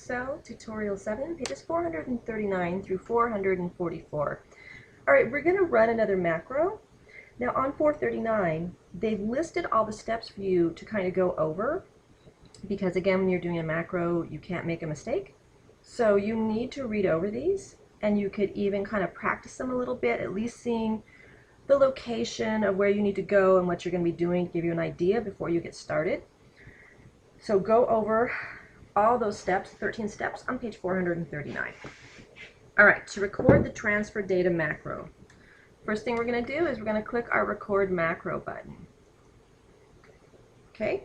Excel Tutorial 7, pages 439 through 444. All right, we're going to run another macro. Now on 439, they've listed all the steps for you to kind of go over, because again, when you're doing a macro, you can't make a mistake. So you need to read over these, and you could even kind of practice them a little bit, at least seeing the location of where you need to go and what you're going to be doing to give you an idea before you get started. So go over all those steps, 13 steps, on page 439. All right, to record the transfer data macro, first thing we're going to do is we're going to click our record macro button. Okay,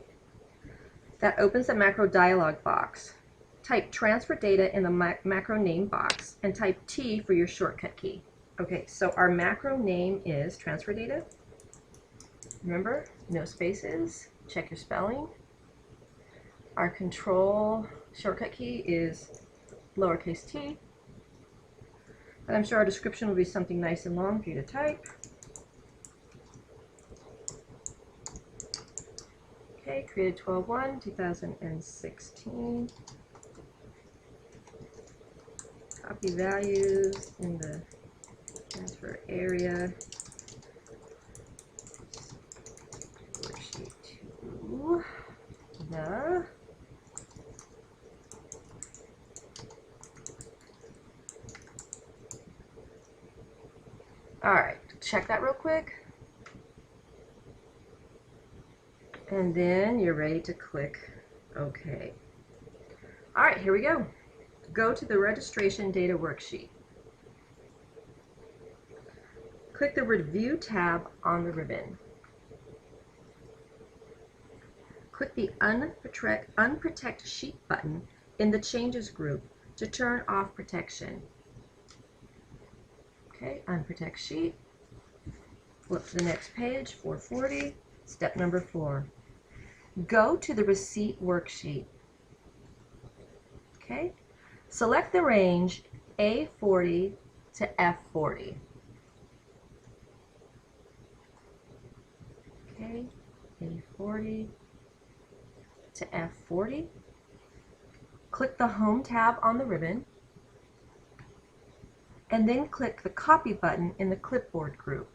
that opens the macro dialog box. Type transfer data in the macro name box and type T for your shortcut key. Okay, so our macro name is transfer data. Remember, no spaces, check your spelling. Our control shortcut key is lowercase t. And I'm sure our description will be something nice and long for you to type. Okay, created 12/1/2016. Copy values in the transfer area. Worksheet 2. The Alright, check that real quick. And then you're ready to click OK. Alright, here we go. Go to the registration data worksheet. Click the Review tab on the ribbon. Click the Unprotect Sheet button in the Changes group to turn off protection. Okay, Unprotect Sheet. Flip to the next page, 440, step number 4. Go to the Receipt worksheet. Okay, select the range A40 to F40. Okay, A40 to F40. Click the Home tab on the ribbon, and then click the Copy button in the Clipboard group.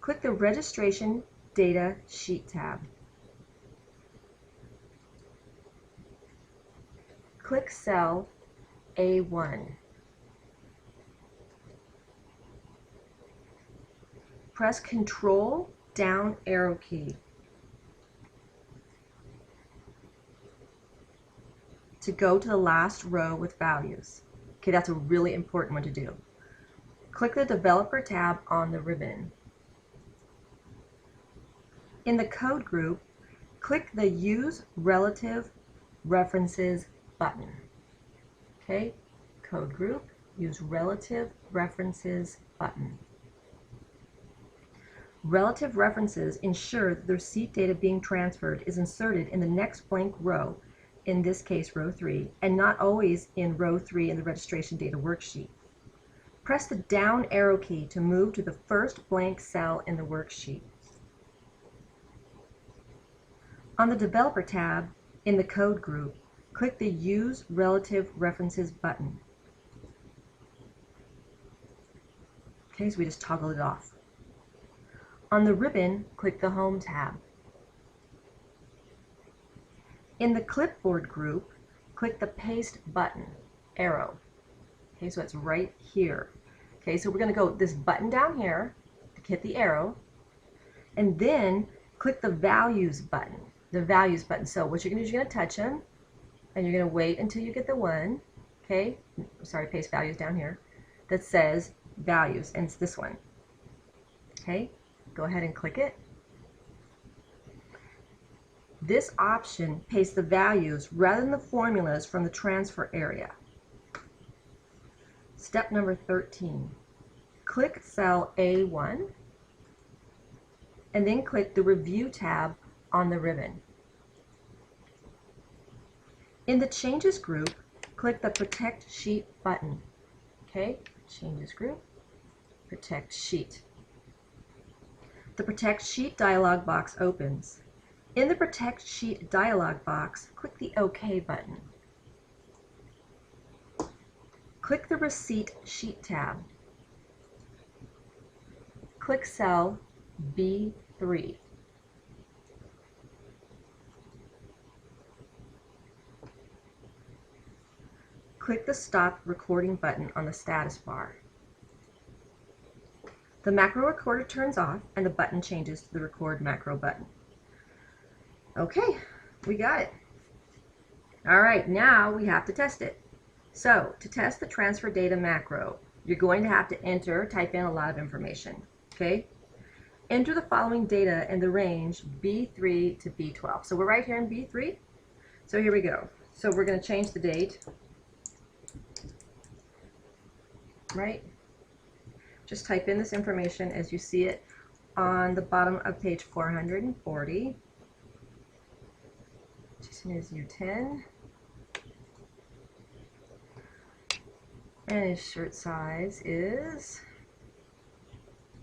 Click the Registration Data Sheet tab. Click cell A1. Press Control down arrow key to go to the last row with values. Okay, that's a really important one to do. Click the Developer tab on the ribbon. In the Code group, click the Use Relative References button. Okay, Code group, Use Relative References button. Relative references ensure that the receipt data being transferred is inserted in the next blank row, in this case row 3, and not always in row 3 in the registration data worksheet. Press the down arrow key to move to the first blank cell in the worksheet. On the Developer tab in the Code group, click the Use Relative References button. Okay, so we just toggle it off. On the ribbon, click the Home tab. In the Clipboard group, click the Paste button, arrow. Okay, so it's right here. Okay, so we're going to go this button down here, hit the arrow, and then click the Values button. The Values button. So what you're going to do is you're going to touch them, and you're going to wait until you get the one, okay, sorry, paste values down here, that says Values, and it's this one. Okay, go ahead and click it. This option pastes the values rather than the formulas from the transfer area. Step number 13. Click cell A1 and then click the Review tab on the ribbon. In the Changes group, click the Protect Sheet button. Okay, Changes group, Protect Sheet. The Protect Sheet dialog box opens. In the Protect Sheet dialog box, click the OK button. Click the Receipt Sheet tab. Click cell B3. Click the Stop Recording button on the status bar. The macro recorder turns off and the button changes to the Record Macro button. Okay, we got it. All right, now we have to test it. So, to test the transfer data macro, you're going to have to type in a lot of information, okay? Enter the following data in the range B3 to B12. So we're right here in B3. So here we go. So we're going to change the date. Right? Just type in this information as you see it on the bottom of page 440. Jason is U10. And his shirt size is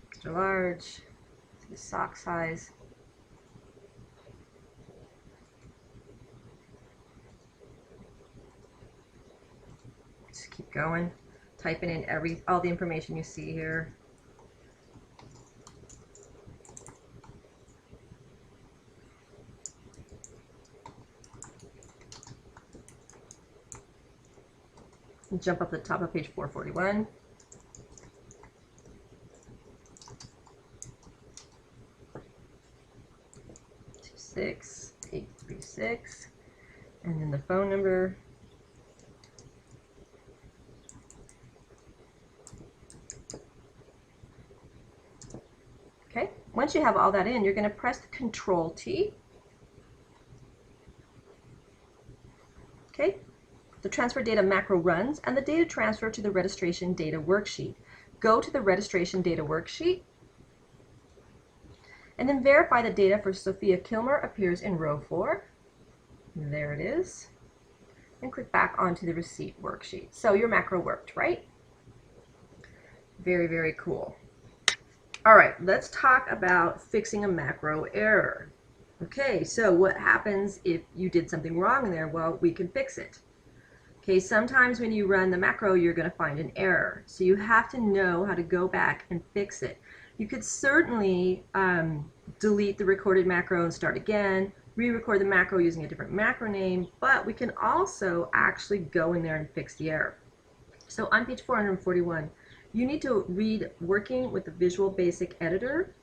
extra large. His sock size. Just keep going. Typing in all the information you see here. Jump up to the top of page 441. Six 836, and then the phone number. Okay, once you have all that in, you're going to press the Control T. Okay, the transfer data macro runs and the data transfer to the registration data worksheet. Go to the registration data worksheet and then verify the data for Sophia Kilmer appears in row 4. There it is. And click back onto the receipt worksheet. So your macro worked, right? Very, very cool. All right, let's talk about fixing a macro error. Okay, so what happens if you did something wrong in there? Well, we can fix it. Okay, sometimes when you run the macro, you're going to find an error. So you have to know how to go back and fix it. You could certainly delete the recorded macro and start again, re-record the macro using a different macro name, but we can also actually go in there and fix the error. So on page 441, you need to read Working with the Visual Basic Editor.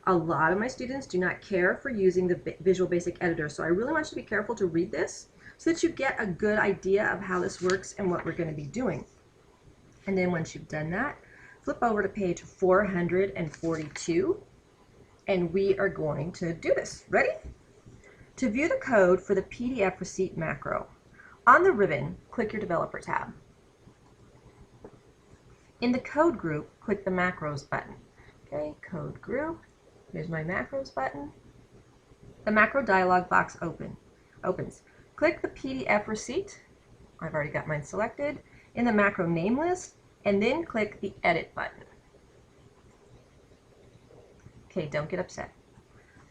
A lot of my students do not care for using the Visual Basic Editor, so I really want you to be careful to read this so that you get a good idea of how this works and what we're going to be doing. And then once you've done that, flip over to page 442, and we are going to do this. Ready? To view the code for the PDF receipt macro, on the ribbon, click your Developer tab. In the Code group, click the Macros button. Okay, Code group. Here's my Macros button. The macro dialog box opens. Click the PDF receipt. I've already got mine selected. In the macro name list, and then click the Edit button. Okay, don't get upset.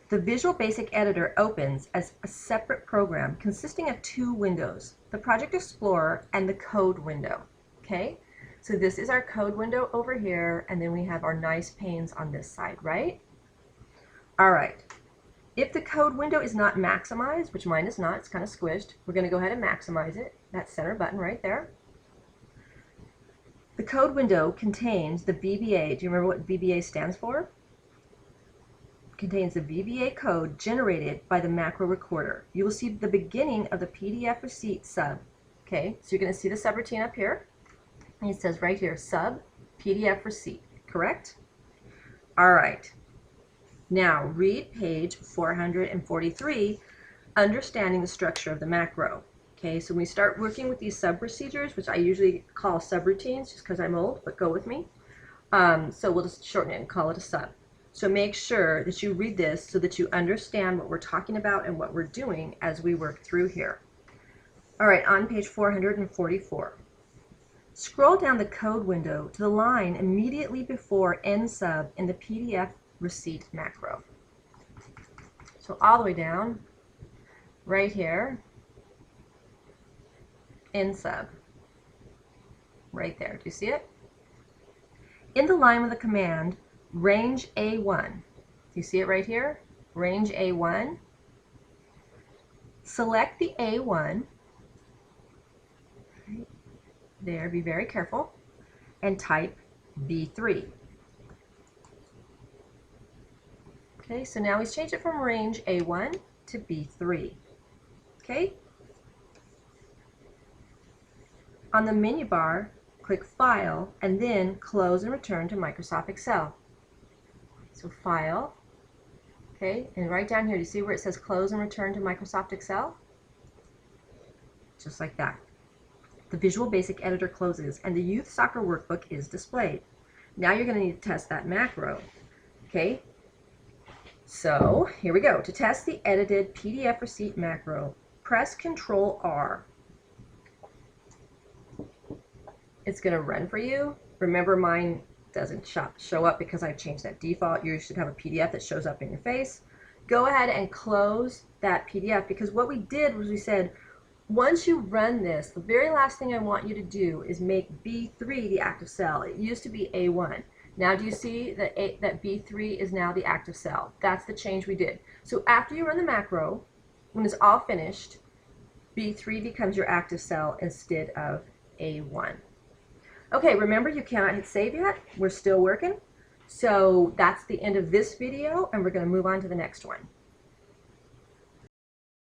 The Visual Basic Editor opens as a separate program consisting of 2 windows, the Project Explorer and the Code window. Okay, so this is our Code window over here, and then we have our nice panes on this side, right? All right. If the Code window is not maximized, which mine is not, it's kind of squished, we're going to go ahead and maximize it. That center button right there. The Code window contains the VBA. Do you remember what VBA stands for? It contains the VBA code generated by the macro recorder. You will see the beginning of the PDF receipt sub. Okay, so you're going to see the subroutine up here. And it says right here, sub PDF receipt, correct? All right. Now read page 443, understanding the structure of the macro. Okay, so when we start working with these sub procedures, which I usually call subroutines just because I'm old, but go with me. So we'll just shorten it and call it a sub. So make sure that you read this so that you understand what we're talking about and what we're doing as we work through here. All right, on page 444. Scroll down the Code window to the line immediately before End sub in the PDF receipt macro. So all the way down, right here, N sub, right there. Do you see it? In the line with the command, range A1, do you see it right here? Range A1. Select the A1, right there, be very careful, and type B3. Okay, so now he's changed it from range A1 to B3. Okay? On the menu bar, click File, and then Close and Return to Microsoft Excel. So File, okay, and right down here, do you see where it says Close and Return to Microsoft Excel? Just like that. The Visual Basic Editor closes, and the Youth Soccer Workbook is displayed. Now you're going to need to test that macro. Okay? So here we go. To test the edited PDF receipt macro, press Control R. It's going to run for you. Remember, mine doesn't show up because I've changed that default. You should have a PDF that shows up in your face. Go ahead and close that PDF, because what we did was we said, once you run this, the very last thing I want you to do is make B3 the active cell. It used to be A1. Now do you see that B3 is now the active cell? That's the change we did. So after you run the macro, when it's all finished, B3 becomes your active cell instead of A1. Okay, remember, you cannot hit save yet. We're still working. So that's the end of this video, and we're going to move on to the next one.